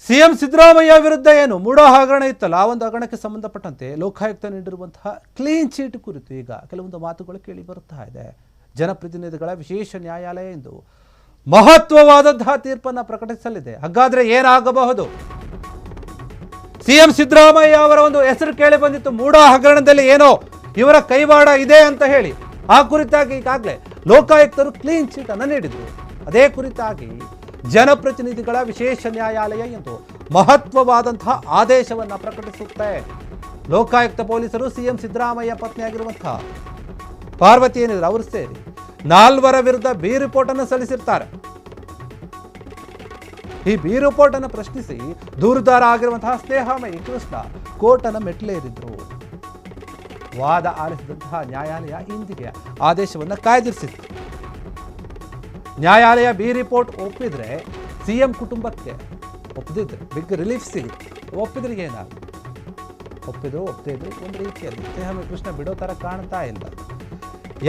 CM Siddaramaiah ವಿರುದ್ಧ ಏನು ಮೂಡೋ ಹಗರಣ ಇತ್ತಲ್ಲ, ಆ ಒಂದು ಹಗರಣಕ್ಕೆ ಸಂಬಂಧಪಟ್ಟಂತೆ ಲೋಕಾಯುಕ್ತ ನೀಡಿರುವಂತಹ ಕ್ಲೀನ್ ಚೀಟ್ ಕುರಿತು ಈಗ ಕೆಲವೊಂದು ಮಾತುಗಳು ಕೇಳಿ ಬರುತ್ತಾ ಇದೆ. ಜನಪ್ರತಿನಿಧಿಗಳ ವಿಶೇಷ ನ್ಯಾಯಾಲಯ ಎಂದು ಮಹತ್ವವಾದಂತಹ ತೀರ್ಪನ್ನು ಪ್ರಕಟಿಸಲಿದೆ. ಹಾಗಾದ್ರೆ ಏನಾಗಬಹುದು? ಸಿಎಂ ಸಿದ್ದರಾಮಯ್ಯ ಅವರ ಒಂದು ಹೆಸರು ಕೇಳಿ ಬಂದಿತ್ತು, ಮೂಡೋ ಹಗರಣದಲ್ಲಿ ಏನೋ ಇವರ ಕೈವಾಡ ಇದೆ ಅಂತ ಹೇಳಿ. ಆ ಕುರಿತಾಗಿ ಈಗಾಗಲೇ ಲೋಕಾಯುಕ್ತರು ಕ್ಲೀನ್ ಚೀಟ್ ಅನ್ನು ನೀಡಿದರು. ಅದೇ ಕುರಿತಾಗಿ ಜನಪ್ರತಿನಿಧಿಗಳ ವಿಶೇಷ ನ್ಯಾಯಾಲಯ ಎಂದು ಮಹತ್ವವಾದಂತಹ ಆದೇಶವನ್ನು ಪ್ರಕಟಿಸುತ್ತೆ. ಲೋಕಾಯುಕ್ತ ಪೊಲೀಸರು ಸಿಎಂ ಸಿದ್ದರಾಮಯ್ಯ ಪತ್ನಿಯಾಗಿರುವಂತಹ ಪಾರ್ವತಿ ಏನಿದ್ರು ಅವರು ಸೇರಿ 4 ವಿರುದ್ಧ ಬಿ ರಿಪೋರ್ಟ್ ಅನ್ನು ಸಲ್ಲಿಸಿರ್ತಾರೆ. ಈ ಬಿ ರಿಪೋರ್ಟ್ ಅನ್ನು ಪ್ರಶ್ನಿಸಿ ದೂರುದಾರ ಆಗಿರುವಂತಹ ಸ್ನೇಹಮಯಿ ಕೃಷ್ಣ ಕೋರ್ಟ್ ಅನ್ನು ಮೆಟ್ಲೇರಿದ್ರು. ವಾದ ಆಲಿಸಿದಂತಹ ನ್ಯಾಯಾಲಯ ಇಂದಿಗೆ ಆದೇಶವನ್ನು ಕಾಯ್ದಿರಿಸಿತ್ತು. ನ್ಯಾಯಾಲಯ ಬಿ ರಿಪೋರ್ಟ್ ಒಪ್ಪಿದ್ರೆ ಸಿಎಂ ಕುಟುಂಬಕ್ಕೆ, ಒಪ್ಪದಿದ್ರೆ ಬಿಗ್ ರಿಲೀಫ್ ಸಿಗುತ್ತೆ. ಒಪ್ಪಿದ್ರೆ ಏನಾಗುತ್ತೆ? ಒಪ್ಪಿದ್ರು ಒಪ್ಪದೇ ಇದ್ರು ಒಂದು ರೀತಿಯಲ್ಲಿ ಸ್ನೇಹಮಯಿ ಕೃಷ್ಣ ಬಿಡೋ ಥರ ಕಾಣ್ತಾ ಇಲ್ಲ.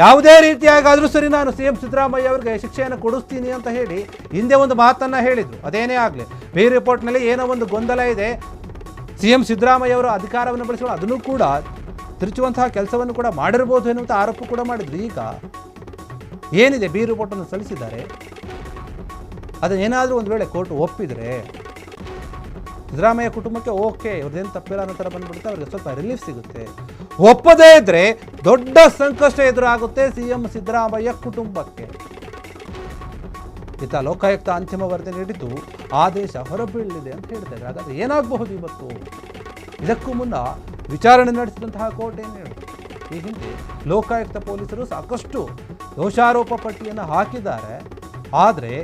ಯಾವುದೇ ರೀತಿಯಾಗಾದರೂ ಸರಿ ನಾನು ಸಿಎಂ ಸಿದ್ದರಾಮಯ್ಯ ಅವರಿಗೆ ಶಿಕ್ಷೆಯನ್ನು ಕೊಡಿಸ್ತೀನಿ ಅಂತ ಹೇಳಿ ಹಿಂದೆ ಒಂದು ಮಾತನ್ನು ಹೇಳಿದರು. ಅದೇನೇ ಆಗಲಿ, ಬಿ ರಿಪೋರ್ಟ್ನಲ್ಲಿ ಏನೋ ಒಂದು ಗೊಂದಲ ಇದೆ, ಸಿಎಂ ಸಿದ್ದರಾಮಯ್ಯ ಅವರು ಅಧಿಕಾರವನ್ನು ಬಳಸಿಕೊಂಡು ಅದನ್ನು ಕೂಡ ತಿರುಚುವಂತಹ ಕೆಲಸವನ್ನು ಕೂಡ ಮಾಡಿರ್ಬೋದು ಎನ್ನುವಂಥ ಆರೋಪ ಕೂಡ ಮಾಡಿದ್ರು. ಈಗ ಏನಿದೆ, ಬಿ ರಿಪೋರ್ಟನ್ನು ಸಲ್ಲಿಸಿದ್ದಾರೆ, ಅದನ್ನೇನಾದರೂ ಒಂದು ವೇಳೆ ಕೋರ್ಟ್ ಒಪ್ಪಿದರೆ ಸಿದ್ದರಾಮಯ್ಯ ಕುಟುಂಬಕ್ಕೆ ಓಕೆ, ಇವ್ರದ್ದೇನು ತಪ್ಪಿಲ್ಲ ಅನ್ನೋ ಥರ ಬಂದ್ಬಿಡುತ್ತೆ, ಅವ್ರಿಗೆ ಸ್ವಲ್ಪ ರಿಲೀಫ್ ಸಿಗುತ್ತೆ. ಒಪ್ಪದೇ ಇದ್ರೆ ದೊಡ್ಡ ಸಂಕಷ್ಟ ಎದುರಾಗುತ್ತೆ ಸಿಎಂ ಸಿದ್ದರಾಮಯ್ಯ ಕುಟುಂಬಕ್ಕೆ. ಇತ್ತ ಲೋಕಾಯುಕ್ತ ಅಂತಿಮ ವರದಿ ನೀಡಿದ್ದು ಆದೇಶ ಹೊರಬೀಳಲಿದೆ ಅಂತ ಹೇಳ್ತಾರೆ. ಹಾಗಾದ್ರೆ ಏನಾಗಬಹುದು ಇವತ್ತು? ಇದಕ್ಕೂ ಮುನ್ನ ವಿಚಾರಣೆ ನಡೆಸಿದಂತಹ ಕೋರ್ಟ್ ಏನು ಹೇಳುತ್ತೆ? ಈ ಹಿಂದೆ ಲೋಕಾಯುಕ್ತ ಪೊಲೀಸರು ಸಾಕಷ್ಟು ದೋಷಾರೋಪ ಪಟ್ಟಿಯನ್ನು ಹಾಕಿದ್ದಾರೆ. ಆದರೆ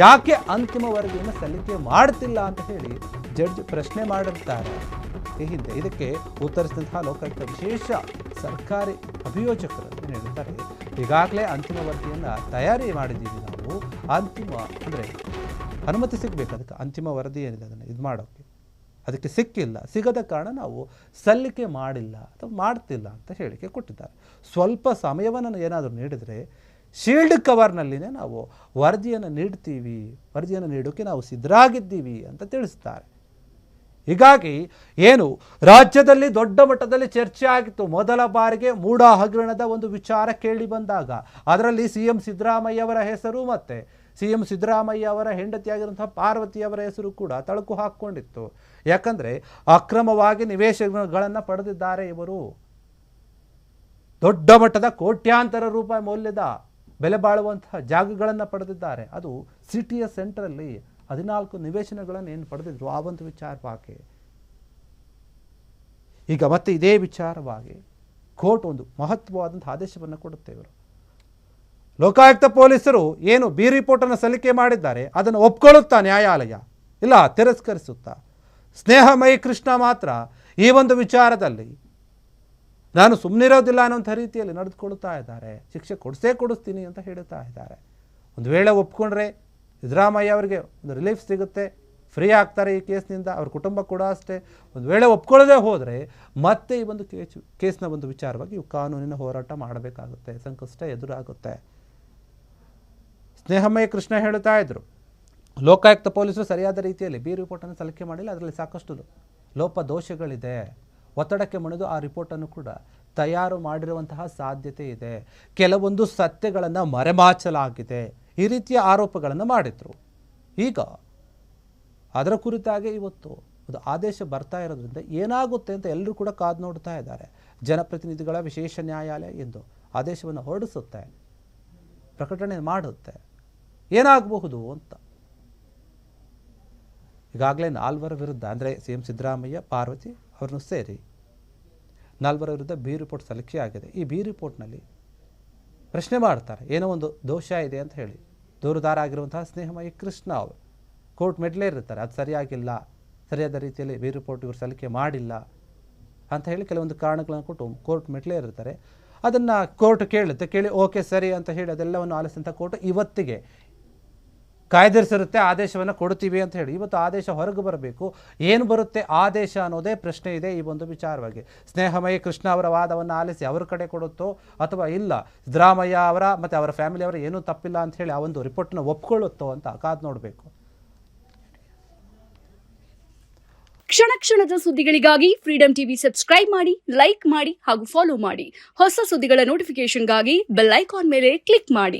ಯಾಕೆ ಅಂತಿಮ ವರದಿಯನ್ನು ಸಲ್ಲಿಕೆ ಮಾಡ್ತಿಲ್ಲ ಅಂತ ಹೇಳಿ ಜಡ್ಜ್ ಪ್ರಶ್ನೆ ಮಾಡಿರ್ತಾರೆ ಈ ಹಿಂದೆ. ಇದಕ್ಕೆ ಉತ್ತರಿಸಿದಂತಹ ಲೋಕಾಯುಕ್ತ ವಿಶೇಷ ಸರ್ಕಾರಿ ಅಭಿಯೋಜಕರು ಏನು ಹೇಳ್ತಾರೆ, ಈಗಾಗಲೇ ಅಂತಿಮ ವರದಿಯನ್ನು ತಯಾರಿ ಮಾಡಿದ್ದೀವಿ ನಾವು, ಅಂತಿಮ ಅಂದರೆ ಅನುಮತಿ ಸಿಗಬೇಕು, ಅದಕ್ಕೆ ಅಂತಿಮ ವರದಿ ಏನಿದೆ ಅದನ್ನು ಇದು ಮಾಡೋಕ್ಕೆ ಅದಕ್ಕೆ ಸಿಗದ ಕಾರಣ ನಾವು ಸಲ್ಲಿಕೆ ಮಾಡಿಲ್ಲ ಅಥವಾ ಮಾಡ್ತಿಲ್ಲ ಅಂತ ಹೇಳಿಕೆ ಕೊಟ್ಟಿದ್ದಾರೆ. ಸ್ವಲ್ಪ ಸಮಯವನ್ನು ಏನಾದರೂ ನೀಡಿದರೆ ಶೀಲ್ಡ್ ಕವರ್ನಲ್ಲಿನೇ ನಾವು ವರದಿಯನ್ನು ನೀಡ್ತೀವಿ, ವರದಿಯನ್ನು ನೀಡೋಕ್ಕೆ ನಾವು ಸಿದ್ಧರಾಗಿದ್ದೀವಿ ಅಂತ ತಿಳಿಸ್ತಾರೆ. ಹೀಗಾಗಿ ಏನು ರಾಜ್ಯದಲ್ಲಿ ದೊಡ್ಡ ಮಟ್ಟದಲ್ಲಿ ಚರ್ಚೆ ಆಗಿತ್ತು. ಮೊದಲ ಬಾರಿಗೆ ಮೂಡಾ ಹಗರಣದ ಒಂದು ವಿಚಾರ ಕೇಳಿ ಬಂದಾಗ ಅದರಲ್ಲಿ ಸಿಎಂ ಸಿದ್ದರಾಮಯ್ಯ ಅವರ ಹೆಸರು ಮತ್ತು ಸಿಎಂ ಸಿದ್ದರಾಮಯ್ಯ ಅವರ ಹೆಂಡತಿಯಾಗಿರುವಂತಹ ಪಾರ್ವತಿ ಅವರ ಹೆಸರು ಕೂಡ ತಳಕು ಹಾಕ್ಕೊಂಡಿತ್ತು. ಯಾಕಂದರೆ ಅಕ್ರಮವಾಗಿ ನಿವೇಶನಗಳನ್ನು ಪಡೆದಿದ್ದಾರೆ ಇವರು. ದೊಡ್ಡ ಮಟ್ಟದ ಕೋಟ್ಯಾಂತರ ರೂಪಾಯಿ ಮೌಲ್ಯದ ಬೆಲೆ ಬಾಳುವಂತಹ ಜಾಗಗಳನ್ನು ಪಡೆದಿದ್ದಾರೆ. ಅದು ಸಿಟಿಯ ಸೆಂಟ್ರಲ್ಲಿ 14 ನಿವೇಶನಗಳನ್ನು ಏನು ಪಡೆದಿದ್ರು ಆ ಒಂದು ವಿಚಾರವಾಗಿ ಈಗ ಮತ್ತೆ ಇದೇ ವಿಚಾರವಾಗಿ ಕೋರ್ಟ್ ಒಂದು ಮಹತ್ವವಾದಂಥ ಆದೇಶವನ್ನು ಕೊಡುತ್ತೆ. ಇವರು ಲೋಕಾಯುಕ್ತ ಪೊಲೀಸರು ಏನು ಬಿ ರಿಪೋರ್ಟನ್ನು ಸಲ್ಲಿಕೆ ಮಾಡಿದ್ದಾರೆ ಅದನ್ನು ಒಪ್ಕೊಳ್ಳುತ್ತಾ ನ್ಯಾಯಾಲಯ, ಇಲ್ಲ ತಿರಸ್ಕರಿಸುತ್ತಾ. ಸ್ನೇಹಮಯಿ ಕೃಷ್ಣ ಮಾತ್ರ ಈ ಒಂದು ವಿಚಾರದಲ್ಲಿ ನಾನು ಸುಮ್ಮನಿರೋದಿಲ್ಲ ಅನ್ನೋಂಥ ರೀತಿಯಲ್ಲಿ ನಡೆದುಕೊಳ್ತಾ ಇದ್ದಾರೆ. ಶಿಕ್ಷೆ ಕೊಡಿಸ್ತೀನಿ ಅಂತ ಹೇಳ್ತಾ ಇದ್ದಾರೆ. ಒಂದು ವೇಳೆ ಒಪ್ಕೊಂಡ್ರೆ ಸಿದ್ದರಾಮಯ್ಯ ಅವರಿಗೆ ಒಂದು ರಿಲೀಫ್ ಸಿಗುತ್ತೆ, ಫ್ರೀ ಆಗ್ತಾರೆ ಈ ಕೇಸ್ನಿಂದ, ಅವ್ರ ಕುಟುಂಬ ಕೂಡ ಅಷ್ಟೇ. ಒಂದು ವೇಳೆ ಒಪ್ಕೊಳ್ಳದೆ ಹೋದರೆ ಮತ್ತೆ ಈ ಒಂದು ಕೇಸ್ನ ಒಂದು ವಿಚಾರವಾಗಿ ಇವು ಕಾನೂನಿನ ಹೋರಾಟ ಮಾಡಬೇಕಾಗುತ್ತೆ, ಸಂಕಷ್ಟ ಎದುರಾಗುತ್ತೆ. ಸ್ನೇಹಮಯಿ ಕೃಷ್ಣ ಹೇಳ್ತಾ ಇದ್ರು, ಲೋಕಾಯುಕ್ತ ಪೊಲೀಸರು ಸರಿಯಾದ ರೀತಿಯಲ್ಲಿ ಬಿ ರಿಪೋರ್ಟನ್ನು ಸಲ್ಲಿಕೆ ಮಾಡಿಲ್ಲ, ಅದರಲ್ಲಿ ಸಾಕಷ್ಟು ಲೋಪದೋಷಗಳಿದೆ, ಒತ್ತಡಕ್ಕೆ ಮಣಿದು ಆ ರಿಪೋರ್ಟನ್ನು ಕೂಡ ತಯಾರು ಮಾಡಿರುವಂತಹ ಸಾಧ್ಯತೆ ಇದೆ, ಕೆಲವೊಂದು ಸತ್ಯಗಳನ್ನು ಮರೆಮಾಚಲಾಗಿದೆ, ಈ ರೀತಿಯ ಆರೋಪಗಳನ್ನು ಮಾಡಿದರು. ಈಗ ಅದರ ಕುರಿತಾಗಿ ಇವತ್ತು ಒಂದು ಆದೇಶ ಬರ್ತಾ ಇರೋದ್ರಿಂದ ಏನಾಗುತ್ತೆ ಅಂತ ಎಲ್ಲರೂ ಕೂಡ ಕಾದು ನೋಡ್ತಾ ಇದ್ದಾರೆ. ಜನಪ್ರತಿನಿಧಿಗಳ ವಿಶೇಷ ನ್ಯಾಯಾಲಯ ಎಂದು ಆದೇಶವನ್ನು ಹೊರಡಿಸುತ್ತೆ, ಪ್ರಕಟಣೆ ಮಾಡುತ್ತೆ, ಏನಾಗಬಹುದು ಅಂತ. ಈಗಾಗಲೇ 4 ವಿರುದ್ಧ ಅಂದರೆ ಸಿಎಂ ಸಿದ್ದರಾಮಯ್ಯ, ಪಾರ್ವತಿ ಅವರನ್ನು ಸೇರಿ 4 ವಿರುದ್ಧ ಬಿ ರಿಪೋರ್ಟ್ ಸಲ್ಲಿಕೆ ಆಗಿದೆ. ಈ ಬಿ ರಿಪೋರ್ಟ್ನಲ್ಲಿ ಪ್ರಶ್ನೆ ಮಾಡ್ತಾರೆ, ಏನೋ ಒಂದು ದೋಷ ಇದೆ ಅಂತ ಹೇಳಿ. ದೂರುದಾರ ಆಗಿರುವಂತಹ ಸ್ನೇಹಮಯಿ ಕೃಷ್ಣ ಅವರು ಕೋರ್ಟ್ ಮೆಟ್ಲೇ ಇರ್ತಾರೆ, ಅದು ಸರಿಯಾಗಿಲ್ಲ, ಸರಿಯಾದ ರೀತಿಯಲ್ಲಿ ಬಿ ರಿಪೋರ್ಟ್ ಇವರು ಸಲ್ಲಿಕೆ ಮಾಡಿಲ್ಲ ಅಂತ ಹೇಳಿ ಕೆಲವೊಂದು ಕಾರಣಗಳನ್ನು ಕೊಟ್ಟು ಕೋರ್ಟ್ ಮೆಟ್ಲೇ ಇರ್ತಾರೆ. ಅದನ್ನು ಕೋರ್ಟ್ ಕೇಳಿ ಓಕೆ ಸರಿ ಅಂತ ಹೇಳಿ ಅದೆಲ್ಲವನ್ನು ಆಲಿಸಿದಂಥ ಕೋರ್ಟ್ ಇವತ್ತಿಗೆ ಕಾಯ್ದಿರಿಸಿರುತ್ತೆ, ಆದೇಶವನ್ನು ಕೊಡ್ತೀವಿ ಅಂತ ಹೇಳಿ. ಇವತ್ತು ಆದೇಶ ಹೊರಗೆ ಬರಬೇಕು. ಏನು ಬರುತ್ತೆ ಆದೇಶ ಅನ್ನೋದೇ ಪ್ರಶ್ನೆ ಇದೆ ಈ ಒಂದು ವಿಚಾರವಾಗಿ. ಸ್ನೇಹಮಯಿ ಕೃಷ್ಣ ಅವರ ವಾದವನ್ನು ಆಲಿಸಿ ಅವ್ರ ಕಡೆ ಕೊಡುತ್ತೋ ಅಥವಾ ಇಲ್ಲ ಸಿದ್ದರಾಮಯ್ಯ ಅವರ ಮತ್ತು ಅವರ ಫ್ಯಾಮಿಲಿಯವರ ಏನೂ ತಪ್ಪಿಲ್ಲ ಅಂತ ಹೇಳಿ ಆ ಒಂದು ರಿಪೋರ್ಟ್ನ ಒಪ್ಕೊಳ್ಳುತ್ತೋ ಅಂತ ಕಾದು ನೋಡಬೇಕು. ಕ್ಷಣ ಕ್ಷಣದ ಸುದ್ದಿಗಳಿಗಾಗಿ ಫ್ರೀಡಂ ಟಿವಿ ಸಬ್ಸ್ಕ್ರೈಬ್ ಮಾಡಿ, ಲೈಕ್ ಮಾಡಿ ಹಾಗೂ ಫಾಲೋ ಮಾಡಿ. ಹೊಸ ಸುದ್ದಿಗಳ ನೋಟಿಫಿಕೇಶನ್ಗಾಗಿ ಬೆಲ್ ಐಕಾನ್ ಮೇಲೆ ಕ್ಲಿಕ್ ಮಾಡಿ.